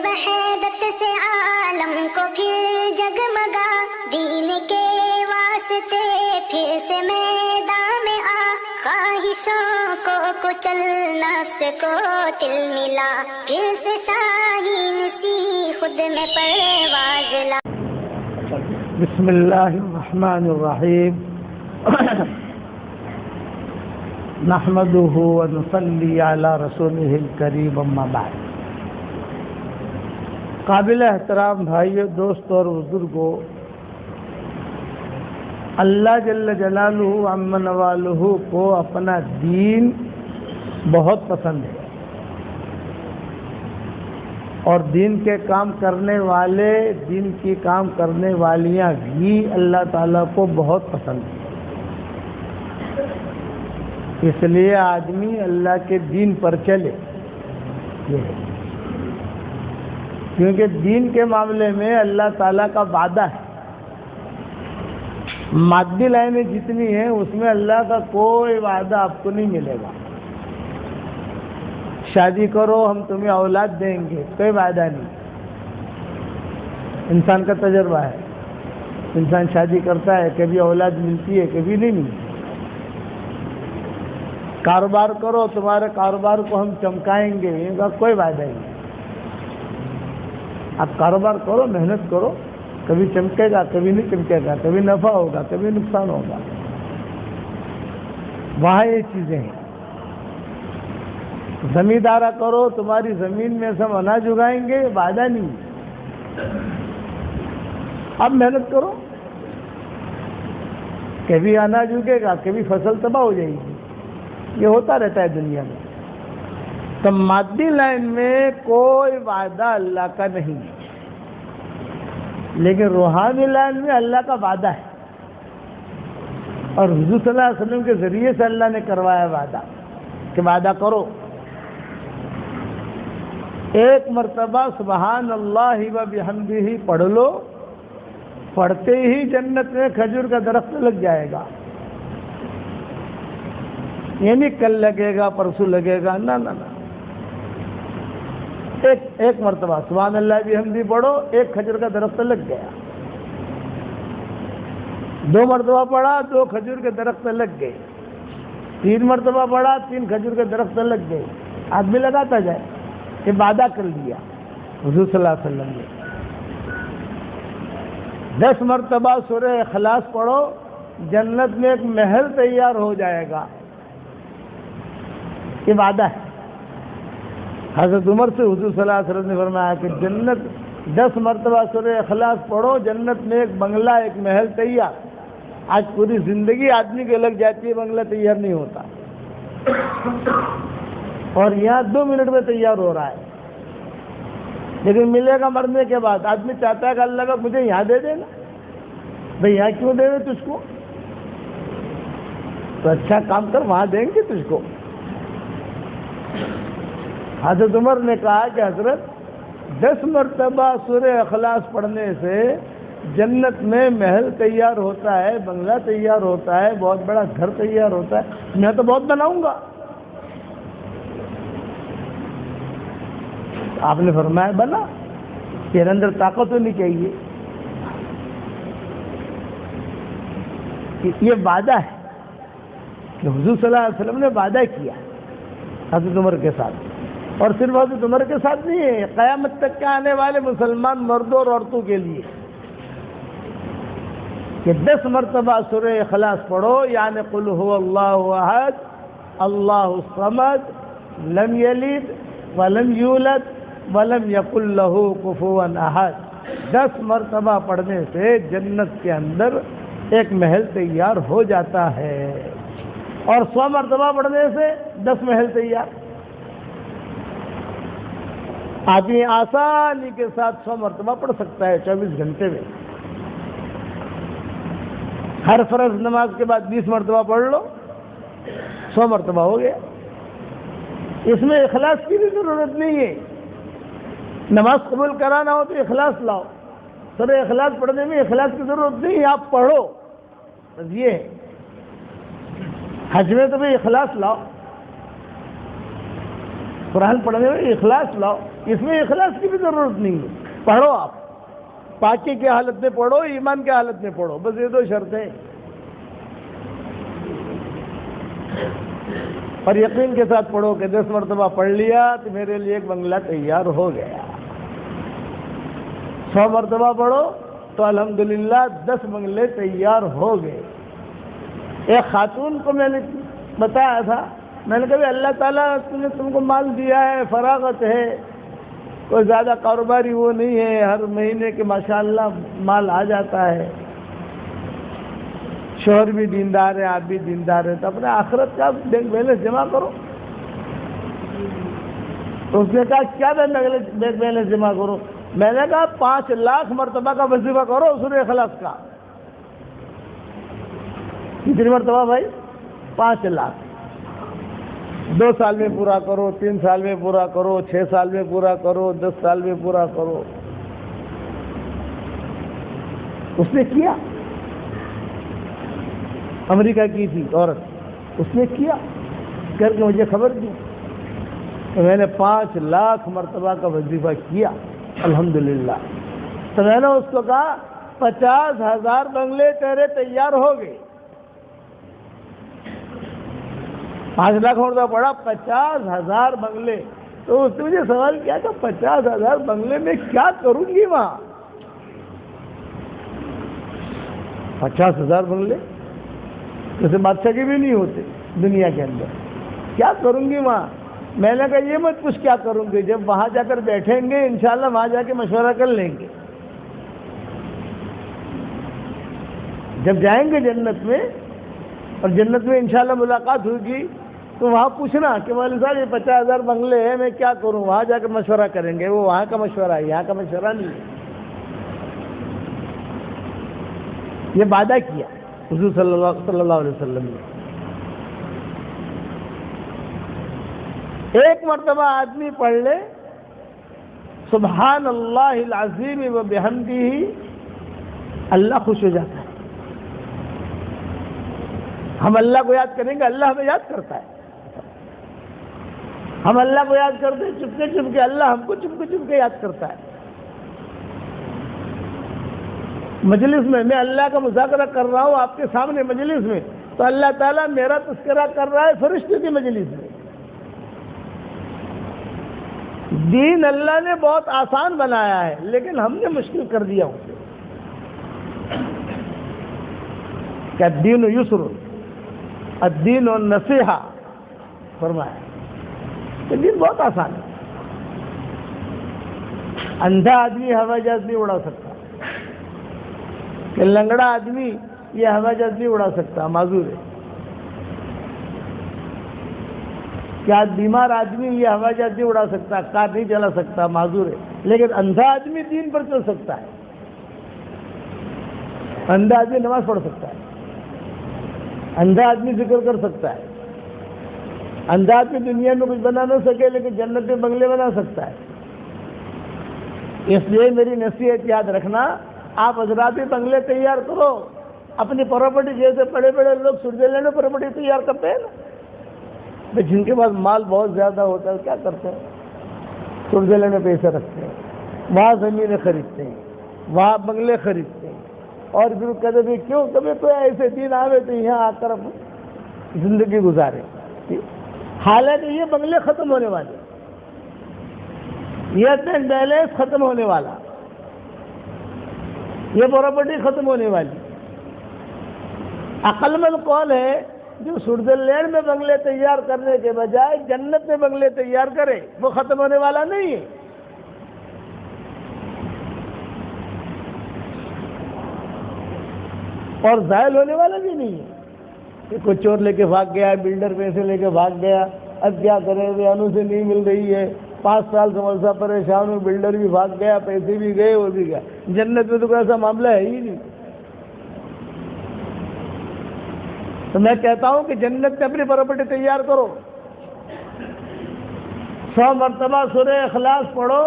وحدت سے عالم کو پھر جگمگا، دین کے واسطے پھر سے میدان میں آ، خواہشوں کو کچل نفس کو تل ملا، پھر سے شاہین سی خود میں پرواز لا۔ بسم اللہ الرحمن الرحیم نحمده ونصلی علی رسولہ الکریم اما بعد۔ قابل احترام بھائیو، دوستوں اور بزرگوں، اللہ جل جلالہ عم نوالہ کو اپنا دین بہت پسند ہے، اور دین کے کام کرنے والے، دین کی کام کرنے والیاں بھی اللہ تعالیٰ کو بہت پسند ہیں۔ اس لیے آدمی اللہ کے دین پر چلے، کیونکہ دین کے معاملے میں اللہ تعالیٰ کا وعدہ ہے۔ مادی لائنیں جتنی ہیں اس میں اللہ کا کوئی وعدہ آپ کو نہیں ملے گا۔ شادی کرو ہم تمہیں اولاد دیں گے، کوئی وعدہ نہیں۔ انسان کا تجربہ ہے، انسان شادی کرتا ہے، کبھی اولاد ملتی ہے، کبھی نہیں ملتی۔ کاروبار کرو، تمہارے کاروبار کو ہم چمکائیں گے، ان کا کوئی وعدہ نہیں۔ آپ کاروبار کرو، محنت کرو، کبھی چمکے گا، کبھی نہیں چمکے گا، کبھی نفع ہوگا، کبھی نقصان ہوگا۔ وہاں یہ چیزیں ہیں۔ زمیندارہ کرو، تمہاری زمین میں سے ہم اناج اگائیں گے، وعدہ نہیں۔ اب محنت کرو، کبھی اناج اگے گا، کبھی فصل تباہ ہو جائے گی۔ یہ ہوتا رہتا ہے دنیا میں۔ تو مادی لائن میں کوئی وعدہ اللہ کا نہیں، لیکن روحانی لائن میں اللہ کا وعدہ ہے، اور حضور صلی اللہ علیہ وسلم کے ذریعے سے اللہ نے کروایا وعدہ کہ وعدہ کرو۔ ایک مرتبہ سبحان اللہ و بحمدہ پڑھ لو، پڑھتے ہی جنت میں کھجور کا درخت لگ جائے گا۔ یعنی کل لگے گا، پرسوں لگے گا، نہ نہ نہ، ایک مرتبہ سبحان اللہ بحمدہ پڑھو، ایک کھجور کا درخت لگ گیا۔ 2 مرتبہ پڑھا، 2 کھجور کے درخت لگ گئے۔ 3 مرتبہ پڑھا، 3 کھجور کے درخت لگ گئے۔ آدمی لگاتا جائے، یہ وعدہ کر لیا حضور صلی اللہ علیہ وسلم نے۔ 10 مرتبہ سورہ اخلاص پڑھو، جنت میں ایک محل تیار ہو جائے گا، یہ وعدہ ہے۔ حضرت عمر سے حضور صلی اللہ علیہ وسلم نے فرمایا کہ جنت 10 مرتبہ سورہ اخلاص پڑھو، جنت میں ایک بنگلہ، ایک محل تیار۔ آج پوری زندگی آدمی کے لگ جاتی ہے، بنگلہ تیار نہیں ہوتا، اور یہاں 2 منٹ میں تیار ہو رہا ہے، لیکن ملے گا مرنے کے بعد۔ آدمی چاہتا ہے کہ اللہ کا مجھے یہاں دے دینا، بھئی یہاں کیوں دے دے تجھ کو، تو اچھا کام کر، وہاں دیں گے تجھ کو۔ حضرت عمر نے کہا کہ حضرت 10 مرتبہ سورہ اخلاص پڑھنے سے جنت میں محل تیار ہوتا ہے، بنگلہ تیار ہوتا ہے، بہت بڑا گھر تیار ہوتا ہے، میں تو بہت بناؤں گا۔ آپ نے فرمایا بنا، تیرے اندر طاقت ہونی چاہیے۔ یہ وعدہ ہے کہ حضور صلی اللہ علیہ وسلم نے وعدہ کیا حضرت عمر کے ساتھ، اور صرف حضرت عمر کے ساتھ نہیں ہے، قیامت تک کے آنے والے مسلمان مردوں اور عورتوں کے لیے کہ 10 مرتبہ سورہ اخلاص پڑھو، یعنی قل هو اللہ احد اللہ الصمد لم یلد ولم یولد ولم یکن لہ کفوا احد۔ 10 مرتبہ پڑھنے سے جنت کے اندر ایک محل تیار ہو جاتا ہے، اور 100 مرتبہ پڑھنے سے 10 محل تیار۔ آدمی آسانی کے ساتھ 100 مرتبہ پڑھ سکتا ہے 24 گھنٹے میں۔ ہر فرض نماز کے بعد 20 مرتبہ پڑھ لو، 100 مرتبہ ہو گیا۔ اس میں اخلاص کی بھی ضرورت نہیں ہے۔ نماز قبول کرانا ہو تو اخلاص لاؤ، سورہ اخلاص پڑھنے میں اخلاص کی ضرورت نہیں ہے، آپ پڑھو بس۔ یہ ہے حج میں تو بھی اخلاص لاؤ، قرآن پڑھنے میں اخلاص لاؤ، اس میں اخلاص کی بھی ضرورت نہیں ہے. پڑھو آپ، پاکی کی حالت میں پڑھو، ایمان کی حالت میں پڑھو، بس یہ دو شرطیں. اور یقین کے ساتھ پڑھو کہ 10 مرتبہ پڑھ لیا تو میرے لیے ایک بنگلہ تیار ہو گیا. 100 مرتبہ پڑھو تو الحمدللہ 10 بنگلے تیار ہو گئے. ایک خاتون کو میں نے بتایا تھا، میں نے کہا اللہ تعالیٰ نے تم کو مال دیا ہے، فراغت ہے، کوئی زیادہ کاروباری وہ نہیں ہے، ہر مہینے کے ماشاءاللہ مال آ جاتا ہے، شوہر بھی دیندار ہے، آپ بھی دیندار ہیں، تو اپنے آخرت کا بینک بیلنس جمع کرو. تو اس نے کہا کیا بینک بیلنس جمع کرو؟ میں نے کہا 5 لاکھ مرتبہ کا وظیفہ کرو سورہ اخلاص کا. کتنی مرتبہ بھائی؟ 5 لاکھ. 2 سال میں پورا کرو، 3 سال میں پورا کرو، 6 سال میں پورا کرو، 10 سال میں پورا کرو. اس نے کیا. امریکہ کی تھی عورت، اس نے کیا، کر کے مجھے خبر دی. تو میں نے 5 لاکھ مرتبہ کا وظیفہ کیا الحمدللہ. تو میں نے اس کو کہا 50,000 بنگلے تیرے تیار ہو گئے. 5 لاکھ مرتبہ پڑا، 50,000 بنگلے. تو اس نے مجھے سوال کیا کہ 50,000 بنگلے میں کیا کروں گی وہاں؟ 50,000 بنگلے جیسے بادشاہ کے بھی نہیں ہوتے دنیا کے اندر. کیا کروں گی وہاں؟ میں نے کہا یہ مت کچھ کیا کروں گی، جب وہاں جا کر بیٹھیں گے انشاءاللہ وہاں جا کے مشورہ کر لیں گے. جب جائیں گے جنت میں اور جنت میں انشاءاللہ ملاقات ہوگی تو وہاں پوچھنا کہ مولوی صاحب یہ 50,000 بنگلے ہیں، میں کیا کروں؟ وہاں جا کے مشورہ کریں گے. وہ وہاں کا مشورہ ہے، یہاں کا مشورہ نہیں ہے. یہ وعدہ کیا حضور صلی اللہ علیہ وسلم نے. ایک مرتبہ آدمی پڑھ لے سبحان اللہ العظیم و بحمدہ، اللہ خوش ہو جاتا ہے. ہم اللہ کو یاد کریں گے، اللہ ہمیں یاد کرتا ہے. ہم اللہ کو یاد کرتے ہیں چپکے چپکے، اللہ ہم کو چپکے چپکے یاد کرتا ہے. مجلس میں میں اللہ کا مذاکرہ کر رہا ہوں آپ کے سامنے مجلس میں، تو اللہ تعالیٰ میرا تذکرہ کر رہا ہے فرشتے کی مجلس میں. دین اللہ نے بہت آسان بنایا ہے لیکن ہم نے مشکل کر دیا اسے. کہ الدین یسر، الدین النصیحہ فرمایا. یہ دین بہت آسان ہے. اندھا آدمی ہوائی جہاز نہیں اڑا سکتا، کہ لنگڑا آدمی یہ ہوائی جہاز نہیں اڑا سکتا، معذور ہے. کیا بیمار آدمی یہ ہوائی جہاز نہیں اڑا سکتا، کار نہیں چلا سکتا، معذور ہے. لیکن اندھا آدمی دین پر چل سکتا ہے. اندھا آدمی نماز پڑھ سکتا ہے، اندھا آدمی ذکر کر سکتا ہے. اندھا آدمی دنیا میں کچھ بنا نہ سکے لیکن جنت میں بنگلے بنا سکتا ہے. اس لیے میری نصیحت یاد رکھنا، آپ حضرات بھی بنگلے تیار کرو. اپنی پراپرٹی، جیسے بڑے بڑے لوگ سوئٹزرلینڈ میں پراپرٹی تیار کرتے ہیں نا، جن کے پاس مال بہت زیادہ ہوتا ہے کیا کرتے ہیں؟ سوئٹزرلینڈ میں پیسے رکھتے ہیں، وہاں زمینیں خریدتے ہیں، وہاں بنگلے خریدتے ہیں، اور پھر کہتے بھی کیوں کبھی تو ایسے دن آوے تو یہاں آ کر زندگی گزارے. حالانکہ یہ بنگلے ختم ہونے والے، یہ بینک بیلنس ختم ہونے والا، یہ پراپرٹی ختم ہونے والی. عقل مند کون ہے جو سوئٹزرلینڈ میں بنگلے تیار کرنے کے بجائے جنت میں بنگلے تیار کرے؟ وہ ختم ہونے والا نہیں ہے. اور زائل ہونے والا بھی نہیں ہے. کہ کوئی چور لے کے بھاگ گیا، بلڈر پیسے لے کے بھاگ گیا، اب کیا کرے، انو سے نہیں مل رہی ہے، 5 سال سمجھتا پریشان ہوں، بلڈر بھی بھاگ گیا، پیسے بھی گئے، وہ بھی گیا. جنت میں تو کوئی ایسا معاملہ ہے ہی نہیں. تو میں کہتا ہوں کہ جنت میں اپنی پراپرٹی تیار کرو. 100 مرتبہ سورہ اخلاص پڑھو،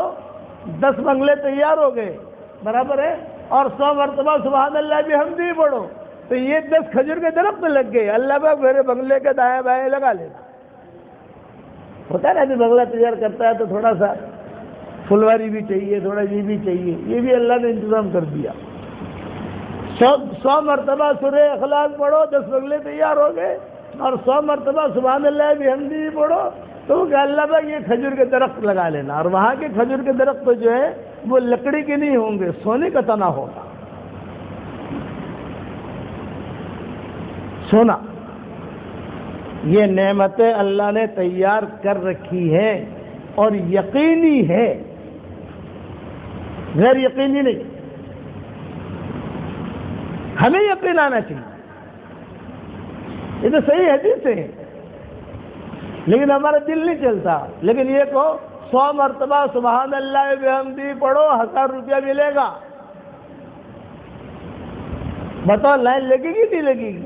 10 بنگلے تیار ہو گئے، برابر ہے. اور 100 مرتبہ سبحان اللہ بحمدہ پڑھو تو یہ 10 کھجور کے درخت لگ گئے. اللہ پاک میرے بنگلے کے دائیں بائیں لگا لینا. ہوتا ہے نا ابھی بنگلہ تیار کرتا ہے تو تھوڑا سا پھلواری بھی چاہیے، تھوڑا یہ بھی چاہیے، یہ بھی اللہ نے انتظام کر دیا۔ 100 مرتبہ سورہ اخلاص پڑھو، 10 بغلے تیار ہو گئے، اور 100 مرتبہ سبحان اللہ بحمدہ پڑھو تو کہ اللہ بھائی یہ کھجور کے درخت لگا لینا، اور وہاں کے کھجور کے درخت تو جو ہے وہ لکڑی کے نہیں ہوں گے، سونے کا تنا ہوگا، سونا۔ یہ نعمتیں اللہ نے تیار کر رکھی ہے اور یقینی ہے، غیر یقینی نہیں۔ ہمیں یقین آنا چاہیے، یہ تو صحیح حدیث ہے، لیکن ہمارا دل نہیں چلتا۔ لیکن یہ کہو 100 مرتبہ سبحان اللہ بحمدہ پڑھو، 1000 روپیہ ملے گا، بتاؤ لائن لگے گی نہیں لگے گی؟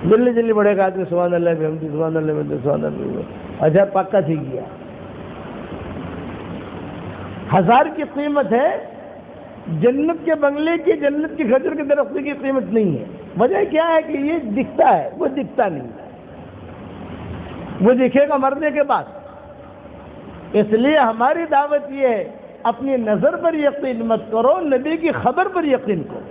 جلدی جلدی پڑھے گا آدمی سبحان اللہ بحمدہ، سبحان اللہ بحمدہ، سبحان اللہ بحمدہ، اچھا پکا سیکھ گیا۔ 1000 کی قیمت ہے، جنت کے بنگلے کی، جنت کی کھجور کے درخت کی قیمت نہیں ہے۔ وجہ کیا ہے کہ یہ دکھتا ہے، وہ دکھتا نہیں، وہ دکھے گا مرنے کے بعد۔ اس لیے ہماری دعوت یہ ہے، اپنی نظر پر یقین مت کرو، نبی کی خبر پر یقین کرو۔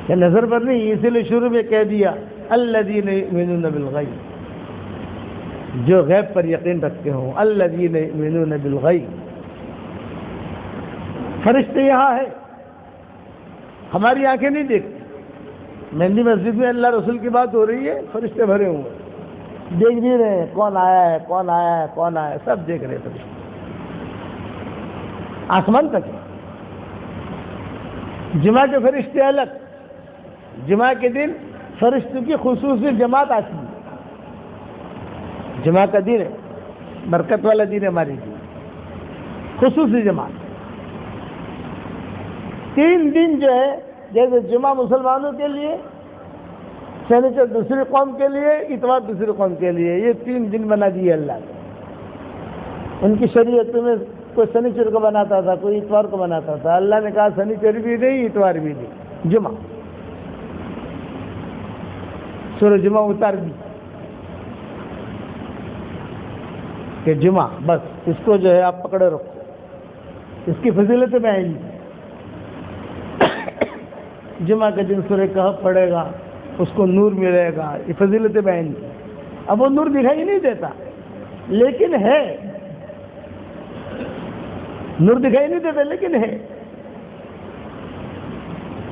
کہ نظر پر نہیں، اسی لیے شروع میں کہہ دیا الذین یؤمنون بالغیب، جو غیب پر یقین رکھتے ہوں، الذین یؤمنون بالغیب۔ فرشتے یہاں ہے، ہماری آنکھیں نہیں دیکھتی۔ مہندی مسجد میں اللہ رسول کی بات ہو رہی ہے، فرشتے بھرے ہوئے ہیں، دیکھ بھی رہے ہیں کون آیا ہے، کون آیا ہے، کون آیا ہے، سب دیکھ رہے ہیں فرشتے، آسمان تک ہے۔ جمعہ کے فرشتے الگ، جمعہ کے دن فرشتوں کی خصوصی جماعت آتی ہے۔ جمعہ کا دن ہے، برکت والا دن ہے ہماری دن، خصوصی جماعت۔ 3 دن جو ہے، جیسے جمعہ مسلمانوں کے لیے، سنیچر دوسری قوم کے لیے، اتوار دوسری قوم کے لیے، یہ 3 دن بنا دیے اللہ نے۔ ان کی شریعت میں کوئی سنیچر کو بناتا تھا، کوئی اتوار کو بناتا تھا، اللہ نے کہا سنیچر بھی نہیں، اتوار بھی نہیں، جمعہ۔ سورہ جمعہ اتار دی کہ جمعہ بس اس کو جو ہے آپ پکڑے رکھو، اس کی فضیلتیں میں آئیں گی۔ جمعہ کے دن سورہ کہف پڑھے گا، اس کو نور ملے گا، یہ فضیلتیں بیان کی۔ اب وہ نور دکھائی نہیں دیتا، لیکن ہے، نور دکھائی نہیں دیتا لیکن ہے۔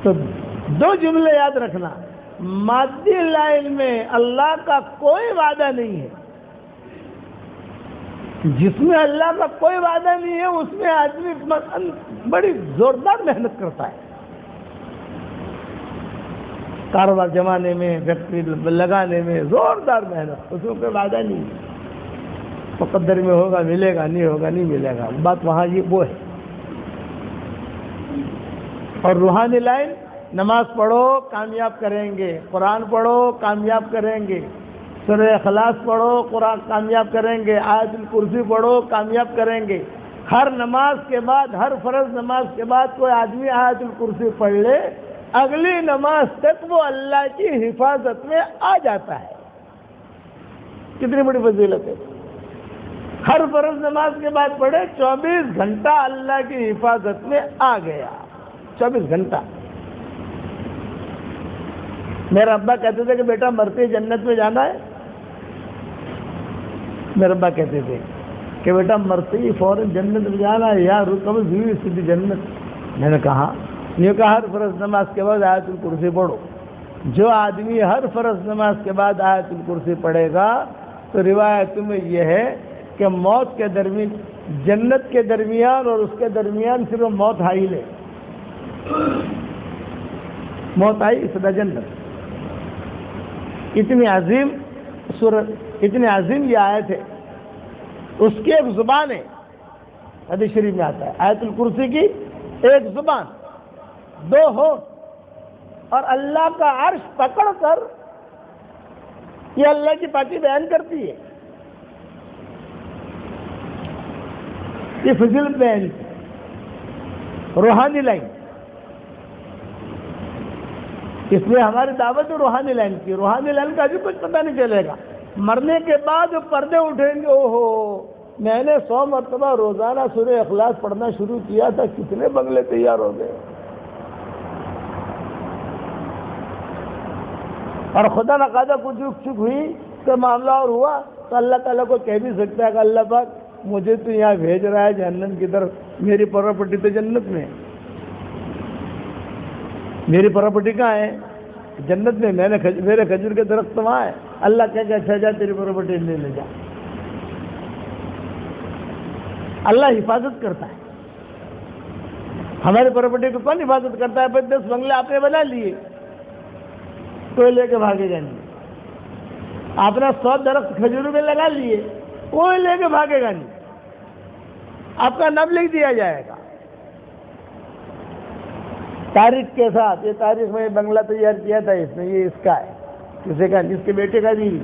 تو 2 جملے یاد رکھنا، مادی لائن میں اللہ کا کوئی وعدہ نہیں ہے، جس میں اللہ کا کوئی وعدہ نہیں ہے اس میں آدمی بڑی زوردار محنت کرتا ہے، کاروبار جمانے میں، فیکٹری لگانے میں زوردار محنت، اس میں کوئی وعدہ نہیں ہے، مقدر میں ہوگا ملے گا، نہیں ہوگا نہیں ملے گا، بات وہاں یہ وہ ہے۔ اور روحانی لائن، نماز پڑھو کامیاب کریں گے، قرآن پڑھو کامیاب کریں گے، سورہ اخلاص پڑھو قرآن کامیاب کریں گے، آیت الکرسی پڑھو کامیاب کریں گے۔ ہر نماز کے بعد، ہر فرض نماز کے بعد کوئی آدمی آیت الکرسی پڑھ لے، اگلی نماز تک وہ اللہ کی حفاظت میں آ جاتا ہے۔ کتنی بڑی فضیلت ہے۔ ہر فرض نماز کے بعد پڑھے، 24 گھنٹہ اللہ کی حفاظت میں آ گیا، 24 گھنٹہ۔ میرا ابا کہتے تھے کہ بیٹا مرتے جنت میں جانا ہے، میرے ابا کہتے تھے کہ بیٹا مرتے ہی فوراً جنت میں جانا ہے، یار قبض ہوئی سیدھی جنت۔ میں نے کہا، یہ کہا ہر فرض نماز کے بعد آیت الکرسی پڑھو۔ جو آدمی ہر فرض نماز کے بعد آیت الکرسی پڑھے گا تو روایت میں یہ ہے کہ موت کے درمیان، جنت کے درمیان اور اس کے درمیان صرف موت حائل ہے، موت آئی سدا جنت۔ اتنی عظیم سورت، اتنی عظیم یہ آیت ہے، اس کی ایک زبان ہے، حدیث شریف میں آتا ہے آیت الکرسی کی ایک زبان، 2 ہونٹ، اور اللہ کا عرش پکڑ کر یہ اللہ کی پاکی بیان کرتی ہے، یہ فضیلت بیان کی۔ روحانی لائن، اس لیے ہماری دعوت روحانی لائن کی، روحانی لائن کا بھی کچھ پتہ نہیں چلے گا، مرنے کے بعد پردے اٹھیں گے، اوہو میں نے 100 مرتبہ روزانہ سورہ اخلاص پڑھنا شروع کیا تھا، کتنے بنگلے تیار ہو گئے۔ اور خدا نخواستہ کچھ چک ہوئی تو معاملہ اور ہوا تو اللہ تعالیٰ کو کہہ بھی سکتا ہے کہ اللہ پاک مجھے تو یہاں بھیج رہا ہے جہنم کی طرف، میری پراپرٹی تو جنت میں ہے، میری پراپرٹی کہاں ہے؟ جنت میں، میرے کھجور کے درخت وہاں ہے۔ اللہ کہہ کہ اچھا جا تیری پراپرٹی لے جا۔ اللہ حفاظت کرتا ہے، ہماری پراپرٹی کو کون حفاظت کرتا ہے؟ بھائی 10 بنگلے آپ نے بنا لیے، کوئی لے کے بھاگے گا نہیں۔ آپ نے 100 درخت کھجوروں میں لگا لیے، کوئی لے کے بھاگے گا نہیں، آپ کا نام لکھ دیا جائے گا تاریخ کے ساتھ۔ یہ تاریخ میں بنگلہ تیار کیا تھا اس نے، یہ اس کا ہے، کسی کا جس کے بیٹے کا نہیں،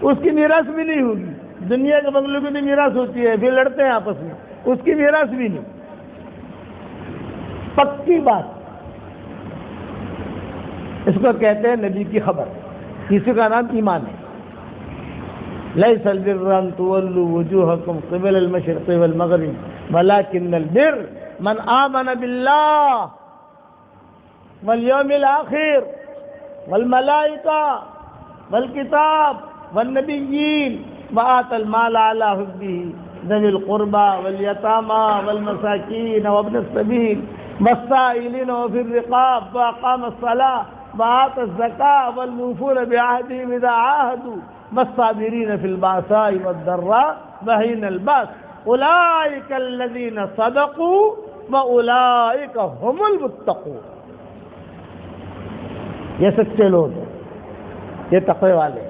اس کی میراث بھی نہیں ہوگی۔ دنیا کے بنگلوں کی بھی میراث ہوتی ہے، پھر لڑتے ہیں آپس میں، اس کی میراث بھی نہیں، پکی بات۔ اس کو کہتے ہیں نبی کی خبر، کسی کا نام ایمان ہے۔ لیس البر ان تولوا وجوہکم قبل المشرق والمغرب ولکن البر من آمن باللہ والیوم الآخر والملائکہ والکتاب والنبیین وآتى المال على حبه ذوي القربى واليتامى والمساكين وابن السبيل والسائلين وفي الرقاب وأقام الصلاة وآتى الزكاة والموفون بعهدهم إذا عاهدوا والصابرين في البأساء والضراء وحين البأس أولئك الذين صدقوا وأولئك هم المتقون۔ یہ سچے لوگ ہیں، یہ تقوی والے۔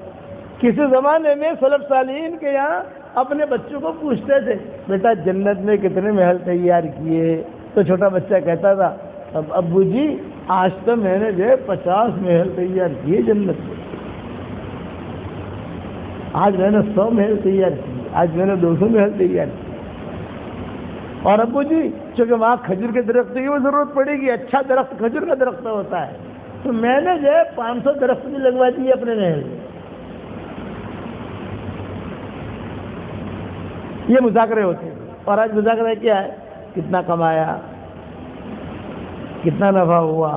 کسی زمانے میں سلف صالحین کے یہاں اپنے بچوں کو پوچھتے تھے بیٹا جنت میں کتنے محل تیار کیے، تو چھوٹا بچہ کہتا تھا ابو جی آج تو میں نے جو 50 محل تیار کیے جنت میں، آج میں نے 100 محل تیار کیے، آج میں نے 200 محل تیار کیے۔ اور ابو جی چونکہ وہاں کھجور کے درخت کی وہ ضرورت پڑے گی، اچھا درخت کھجور کا درخت ہوتا ہے، تو میں نے جو 500 درخت بھی لگوا دیے اپنے محل میں۔ یہ مذاکرے ہوتے ہیں۔ اور آج مذاکرہ کیا ہے؟ کتنا کمایا، کتنا نفع ہوا،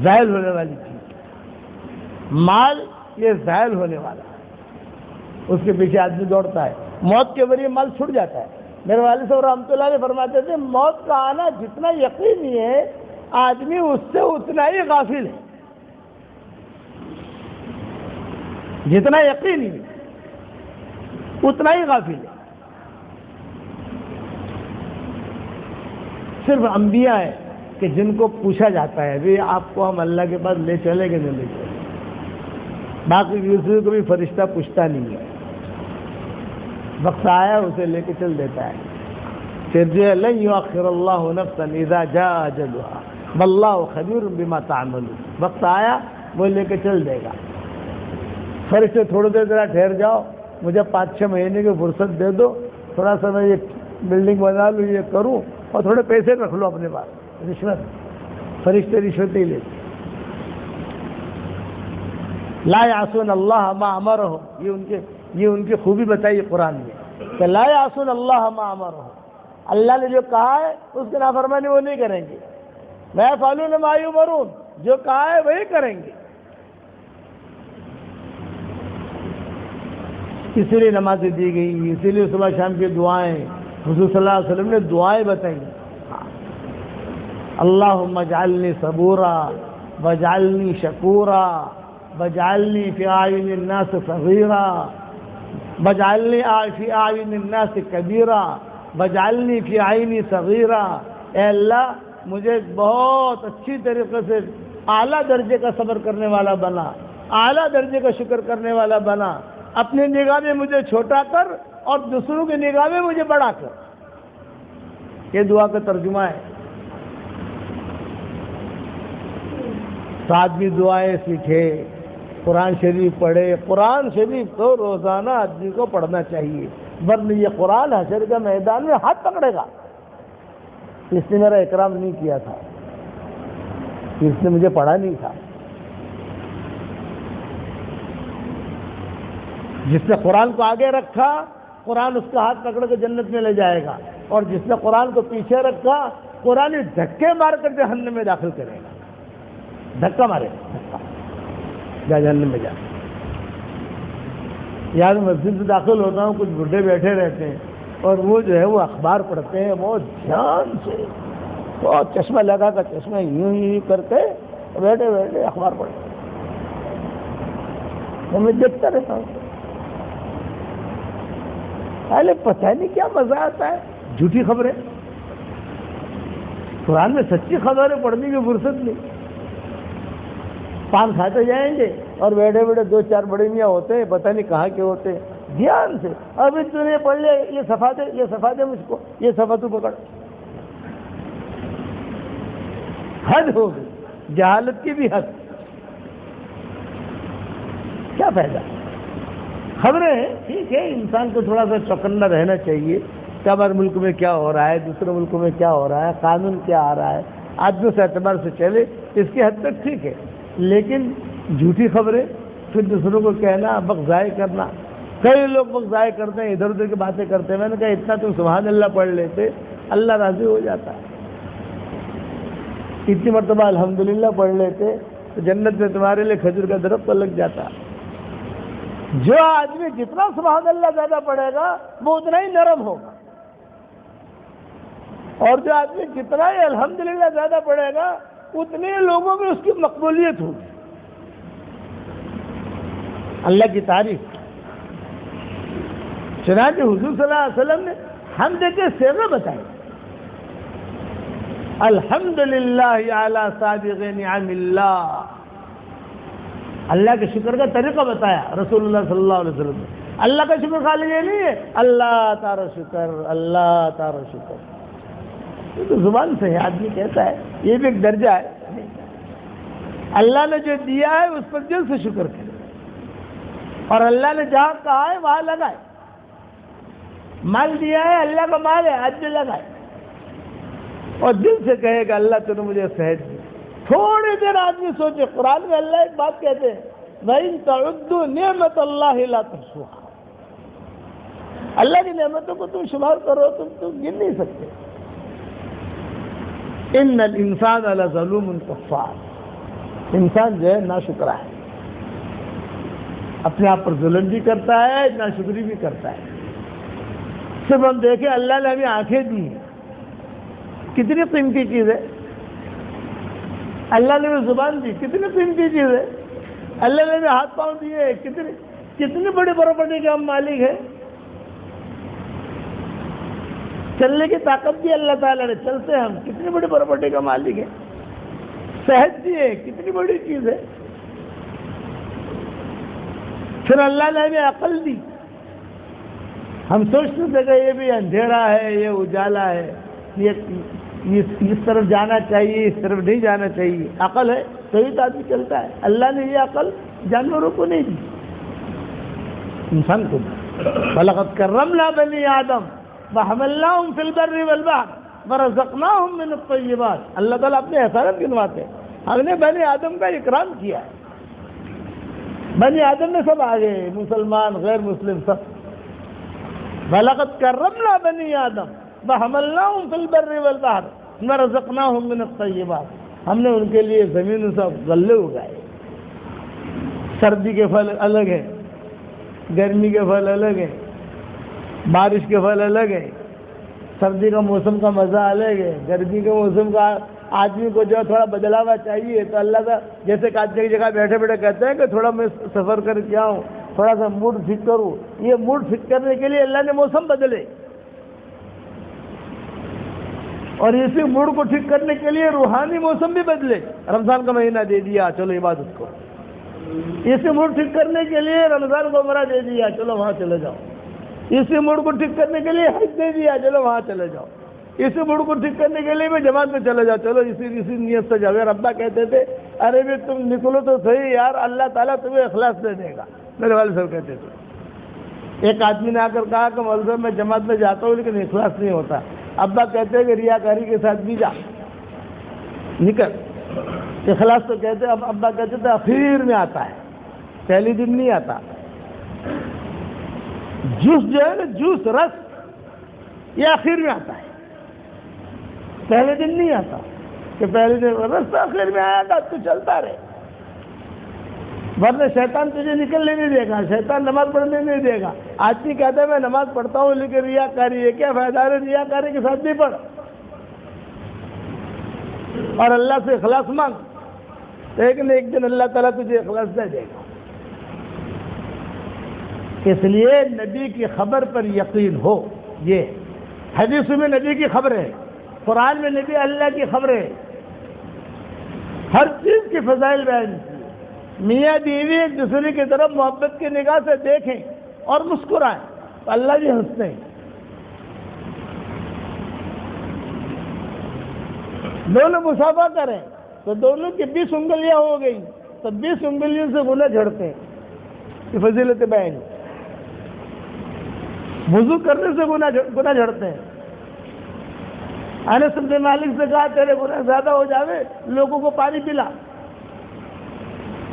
زائل ہونے والی چیز۔ مال یہ زائل ہونے والا ہے، اس کے پیچھے آدمی دوڑتا ہے، موت کے ذریعے مال چھوٹ جاتا ہے۔ میرے والد صاحب رحمۃ اللہ علیہ فرماتے تھے موت کا آنا جتنا یقینی ہے آدمی اس سے اتنا ہی غافل ہے، جتنا یقینی ہے اتنا ہی غافل ہے۔ صرف انبیاء ہیں کہ جن کو پوچھا جاتا ہے بھی آپ کو ہم اللہ کے پاس لے چلیں کہ نہیں لے چلیں، باقی دوسرے کو بھی فرشتہ پوچھتا نہیں ہے، وقت آیا اسے لے کے چل دیتا ہے۔ پھر جو ہے لن یؤخر اللہ نفسا اذا جاء اجلها واللہ خبیر بما تعملون، وقت آیا وہ لے کے چل دے گا۔ فرشتے تھوڑی دیر ذرا ٹھہر جاؤ، مجھے 5-6 مہینے کی فرصت دے دو، تھوڑا سا میں یہ بلڈنگ بنا لوں، یہ کروں، اور تھوڑے پیسے رکھ لو اپنے پاس۔ رشوت، فرشتے رشوت ہی لیتے۔ لا یعصون اللہ ما امرہم، یہ ان کی خوبی بتائی قرآن میں کہ لا یعصون اللہ ما امرہم، اللہ نے جو کہا ہے اس کی نافرمانی وہ نہیں کریں گے۔ ویفعلون ما یؤمرون، جو کہا ہے وہی کریں گے۔ اسی لیے نمازیں دی گئی، اسی لیے صبح شام کی دعائیں، حضور صلی اللہ علیہ وسلم نے دعائیں بتائیں۔ اللہم اجعلنی صبورا واجعلنی شکورا واجعلنی فی اعین الناس صغیرا واجعلنی فی اعین الناس کبیرا واجعلنی فی عینی صغیرا۔ اے اللہ مجھے بہت اچھی طریقے سے اعلیٰ درجے کا صبر کرنے والا بنا، اعلیٰ درجے کا شکر کرنے والا بنا، اپنی نگاہ میں مجھے چھوٹا کر اور دوسروں کی نگاہ میں مجھے بڑا کر۔ یہ دعا کا ترجمہ ہے۔ ساتھ بھی دعائیں سیکھے، قرآن شریف پڑھے۔ قرآن شریف تو روزانہ آدمی کو پڑھنا چاہیے، ورنہ یہ قرآن حشر کے میدان میں ہاتھ پکڑے گا، اس نے میرا اکرام نہیں کیا تھا، اس نے مجھے پڑھا نہیں تھا۔ جس نے قرآن کو آگے رکھا قرآن اس کا ہاتھ پکڑ کے جنت میں لے جائے گا، اور جس نے قرآن کو پیچھے رکھا قرآن دھکے مار کر جہنم میں داخل کرے گا. دھکا مارے دھکا، جا جہنم میں جا. یار مسجد میں داخل ہوتا ہوں، کچھ بڈھے بیٹھے رہتے ہیں اور وہ جو ہے وہ اخبار پڑھتے ہیں بہت دھیان سے، بہت چشمہ لگا کر چشمہ یوں ہی کرتے بیٹھے بیٹھے اخبار پڑھتے ہیں. میں دیکھتا رہتا ہوں، پہلے پتہ نہیں کیا مزہ آتا ہے. جھوٹی خبریں، قرآن میں سچی خبریں پڑھنے کی فرصت نہیں. پان کھاتے جائیں گے اور بیٹھے بیٹھے 2-4 بڑے میاں ہوتے ہیں، پتہ نہیں کہاں کے ہوتے ہیں، دھیان سے ابھی تو نے پڑھ لے، یہ صفحہ دے مجھ کو، یہ صفحہ تو پکڑ. حد ہو گئی، جہالت کی بھی حد. کیا فائدہ؟ خبریں ہیں ٹھیک ہے، انسان کو تھوڑا سا چوکنا رہنا چاہیے کہ ہمارے ملک میں کیا ہو رہا ہے، دوسرے ملکوں میں کیا ہو رہا ہے، قانون کیا آ رہا ہے، آدمی سے اعتبار سے چلے، اس کی حد تک ٹھیک ہے. لیکن جھوٹی خبریں پھر دوسروں کو کہنا، وقت ضائع کرنا. کئی لوگ وقت ضائع کرتے ہیں، ادھر ادھر کی باتیں کرتے ہیں. میں نے کہا اتنا تم سبحان اللہ پڑھ لیتے اللہ راضی ہو جاتا ہے. اتنی مرتبہ الحمدللہ پڑھ لیتے تو جنت میں تمہارے لیے کھجور کا درخت لگ جاتا. جو آدمی جتنا سبحان اللہ زیادہ پڑھے گا وہ اتنا ہی نرم ہوگا، اور جو آدمی جتنا ہی الحمدللہ زیادہ پڑھے گا اتنے لوگوں میں اس کی مقبولیت ہوگی. اللہ کی تعریف. چنانچہ حضور صلی اللہ علیہ وسلم نے حمد کے صیغے بتائے. الحمدللہ علی سابغ نعم اللہ، اللہ کے شکر کا طریقہ بتایا رسول اللہ صلی اللہ علیہ وسلم نے. اللہ کا شکر خالی یہ نہیں ہے اللہ تعالی شکر، اللہ تعالی شکر. یہ تو زبان سے ہے، آدمی کہتا ہے، یہ بھی ایک درجہ ہے. اللہ نے جو دیا ہے اس پر دل سے شکر کرے، اور اللہ نے جہاں کہا ہے وہاں لگائے. مال دیا ہے، اللہ کا مال ہے، آج بھی لگائے، اور دل سے کہے گا اللہ تو نے مجھے صحت دی. تھوڑی دیر آدمی سوچے، قرآن میں اللہ ایک بات کہتے ہیں وَإِن تَعُدُّوا نِعْمَةَ اللَّهِ لَا تُحْصُوهَا. اللہ کی نعمتوں کو تم شمار کرو تم گن نہیں سکتے. ان الانسان لظلوم کفار. انسان جو ہے ناشکرا ہے، اپنے آپ پر ظلم بھی کرتا ہے، ناشکری بھی کرتا ہے. صرف ہم دیکھیں اللہ نے ہمیں آنکھیں دی ہیں، کتنی قیمتی چیز ہے. اللہ نے ہمیں زبان دی، کتنی قیمتی چیز ہے. اللہ نے ہمیں ہاتھ پاؤں دیے، کتنی بڑی پراپرٹی کے ہم مالک ہیں. چلنے کی طاقت دی اللہ تعالیٰ نے، چلتے ہیں ہم، کتنی بڑی پراپرٹی کا مالک ہے. صحت دی ہے، کتنی بڑی چیز ہے. پھر اللہ نے ہمیں عقل دی. ہم سوچتے تھے کہ یہ بھی اندھیرا ہے، یہ اجالا ہے، یہ اس طرف جانا چاہیے، اس طرف نہیں جانا چاہیے. عقل ہے تبھی تو آدمی چلتا ہے. اللہ نے یہ عقل جانوروں کو نہیں دی، انسان کو دی. وَلَقَدْ كَرَّمْنَا بَنِي آدَمَ وَحَمَلْنَاهُمْ فِي الْبَرِّ وَالْبَحْرِ وَرَزَقْنَاهُمْ مِنَ الطَّيِّبَاتِ. اللہ تعالیٰ اپنے احسانات گنواتے ہیں. ہم نے بنی آدم کا اکرام کیا ہے. بنی آدم میں سب آ گئے، مسلمان غیر مسلم سب. وَلَقَدْ كَرَّمْنَا بَنِي آدَمَ وَحَمَلْنَاهُمْ فِي الْبَرِّ وَالْبَحْرِ وَرَزَقْنَاهُمْ مِنَ الطَّيِّبَاتِ. ہم نے ان کے لیے زمین سے غلے اگائے. سردی کے پھل الگ ہیں، گرمی کے پھل الگ ہیں، بارش کے پھل الگ ہیں. سردی کا موسم کا مزہ الگ ہے، گرمی کے موسم کا آدمی کو جو تھوڑا بدلاوا چاہیے تو اللہ کا، جیسے کہ آدمی کی جگہ بیٹھے بیٹھے کہتے ہیں کہ تھوڑا میں سفر کر کے آؤں، تھوڑا سا موڈ ٹھیک کروں. یہ موڈ ٹھیک کرنے کے لیے اللہ نے موسم بدلے، اور اسی موڈ کو ٹھیک کرنے کے لیے روحانی موسم بھی بدلے. رمضان کا مہینہ دے دیا، چلو عبادت کو. اسی موڈ ٹھیک کرنے کے لیے رمضان کو عمرہ دے دیا، چلو وہاں چلے جاؤ. اسی موڈ کو ٹھیک کرنے کے لیے حج دے دیا، چلو وہاں چلے جاؤ. اسی موڈ کو ٹھیک کرنے کے لیے بھی جماعت میں چلے جاؤ، چلو اسی نیت سے جاؤ. ابا کہتے تھے ارے بھی تم نکلو تو صحیح یار، اللہ تعالیٰ تمہیں اخلاص دے دے گا. میرے والد صاحب کہتے تھے. ایک آدمی نے آ کر کہا کہ مولوی صاحب میں جماعت میں جاتا ہوں لیکن اخلاص نہیں ہوتا. ابا کہتے ہیں کہ ریاکاری کے ساتھ بھی جا، نکل. اخلاص تو کہتے اب ابا کہتے تھے اخیر میں آتا ہے، پہلی دن نہیں آتا. جوس جو ہے نا، جوس رس، یہ آخر میں آتا ہے، پہلے دن نہیں آتا کہ پہلے دن رس تو آخر میں آیا گا، تو چلتا رہے، ورنہ شیطان تجھے نکلنے نہیں دے گا، شیطان نماز پڑھنے نہیں دے گا۔ آدمی کہتا ہے میں نماز پڑھتا ہوں لیکن ریاکاری ہے، کیا فائدہ ہے؟ ریاکاری کے ساتھ نہیں پڑھ، اور اللہ سے اخلاص مانگ، لیکن ایک دن اللہ تعالیٰ تجھے اخلاص دے دے گا۔ اس لیے نبی کی خبر پر یقین ہو، یہ حدیث میں نبی کی خبر ہے، قرآن میں نبی اللہ کی خبر ہے، ہر چیز کی فضائل بیان کی۔ میاں بیوی ایک دوسرے کی طرف محبت کی نگاہ سے دیکھیں اور مسکرائیں تو اللہ بھی ہنستے ہیں۔ دونوں مسافہ کریں تو دونوں کی 20 انگلیاں ہو گئی تو 20 انگلیوں سے گناہ جھڑتے ہیں، یہ فضیلت بیان۔ وضو کرنے سے گناہ جھڑتے ہیں۔ انس بن مالک سے کہا تیرے گناہ زیادہ ہو جاوے، لوگوں کو پانی پلا،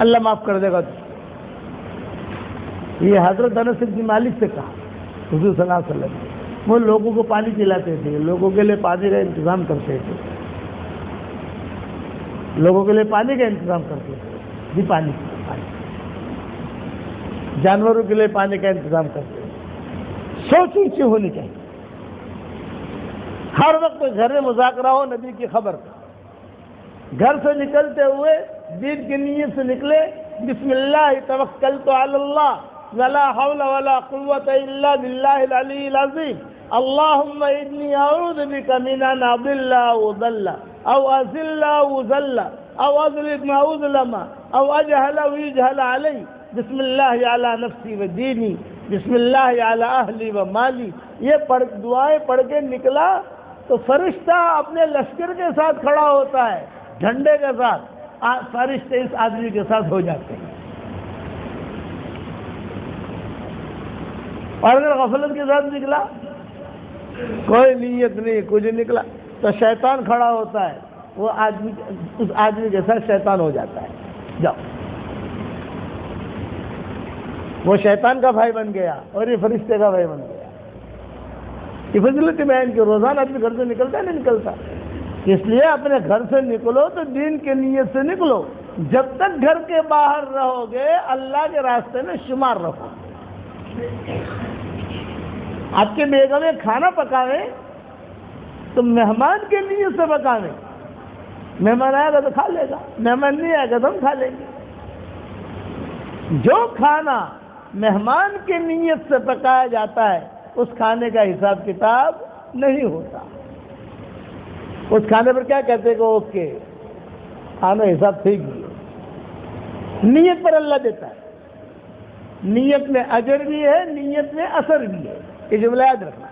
اللہ معاف کر دے گا تجھے۔ یہ حضرت انس بن مالک سے کہا حضور صلی اللہ علیہ وسلم، وہ لوگوں کو پانی پلاتے تھے، لوگوں کے لیے پانی کا انتظام کرتے تھے، لوگوں کے لیے پانی کا انتظام کرتے تھے، جی پانی، جانوروں کے لیے پانی کا انتظام کرتے تھے۔ سوچ اونچی ہونی چاہیے، ہر وقت گھر میں مذاکرہ ہو نبی کی خبر کا۔ گھر سے نکلتے ہوئے دین کی نیت سے نکلے، بسم اللہ توکلت علی اللہ ولا حول ولا قوت الا باللہ العلی العظیم، اللہم انی اعوذ بک من ان اضل او اضل او اذل او اذل او اظلم او اظلم او اجہل او یجہل علی، بسم اللہ علی نفسی و دینی، بسم اللہ علی اہلی و مالی۔ یہ دعائیں پڑھ کے نکلا تو فرشتہ اپنے لشکر کے ساتھ کھڑا ہوتا ہے، جھنڈے کے ساتھ، فرشتے اس آدمی کے ساتھ ہو جاتے ہیں۔ اور اگر غفلت کے ساتھ نکلا، کوئی نیت نہیں، کچھ نکلا، تو شیطان کھڑا ہوتا ہے، وہ آدمی اس آدمی کے ساتھ شیطان ہو جاتا ہے، جاؤ، وہ شیطان کا بھائی بن گیا اور یہ فرشتے کا بھائی بن گیا۔ یہ فضیلت بیان کی روزانہ آدمی گھر سے نکلتا ہے نہیں نکلتا، اس لیے اپنے گھر سے نکلو تو دین کے نیت سے نکلو، جب تک گھر کے باہر رہو گے اللہ کے راستے میں شمار رہو۔ آپ کے بیگم کھانا پکاویں تو مہمان کے نیت سے پکاویں، مہمان آئے گا تو کھا لے گا، مہمان نہیں آئے گا تو ہم کھا لیں گے۔ جو کھانا مہمان کی نیت سے پکایا جاتا ہے اس کھانے کا حساب کتاب نہیں ہوتا، اس کھانے پر کیا کہتے کہ اوکے کھانا حساب ٹھیک ہے۔ نیت پر اللہ دیتا ہے، نیت میں اجر بھی ہے، نیت میں اثر بھی ہے، یہ جملہ یاد رکھنا۔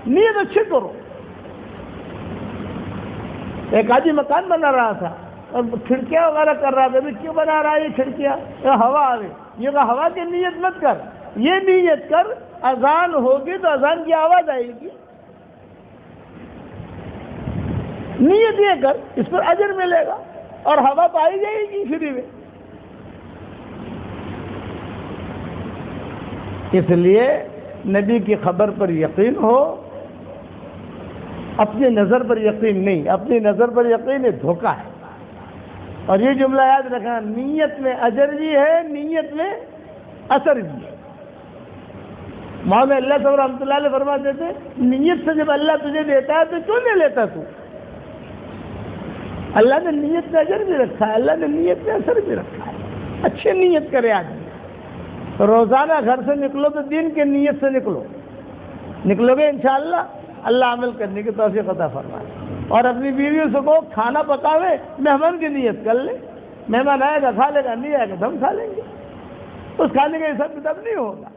نیت اچھی کرو۔ ایک آدمی مکان بنا رہا تھا اور کھڑکیاں وغیرہ کر رہا تھا، کیوں بنا رہا ہے یہ کھڑکیاں؟ ہوا آ رہی، یہ کہا ہوا کی نیت مت کر، یہ نیت کر اذان ہوگی تو اذان کی آواز آئے گی، نیت یہ کر، اس پر اجر ملے گا اور ہوا پائی جائے گی فری میں۔ اس لیے نبی کی خبر پر یقین ہو، اپنی نظر پر یقین نہیں، اپنی نظر پر یقین دھوکہ ہے۔ اور یہ جملہ یاد رکھنا، نیت میں اجر بھی ہے، نیت میں اثر بھی ہے۔ مولانا اللہ صاحب رحمۃ اللہ علیہ فرماتے تھے، نیت سے جب اللہ تجھے دیتا ہے تو کیوں نہیں لیتا تو؟ اللہ نے نیت میں اجر بھی رکھا ہے، اللہ نے نیت میں اثر بھی رکھا ہے۔ اچھی نیت کرے آدمی، روزانہ گھر سے نکلو تو دین کی نیت سے نکلو گے انشاءاللہ اللہ عمل کرنے کی توفیق عطا فرمائے۔ اور اپنی بیویوں سے کو کھانا پکاوے، مہمان کی نیت کر لے، مہمان آئے گا کھا لے گا، نہیں آئے گا تو ہم کھا لیں گے، اس کھانے کا حساب کتاب نہیں ہوگا۔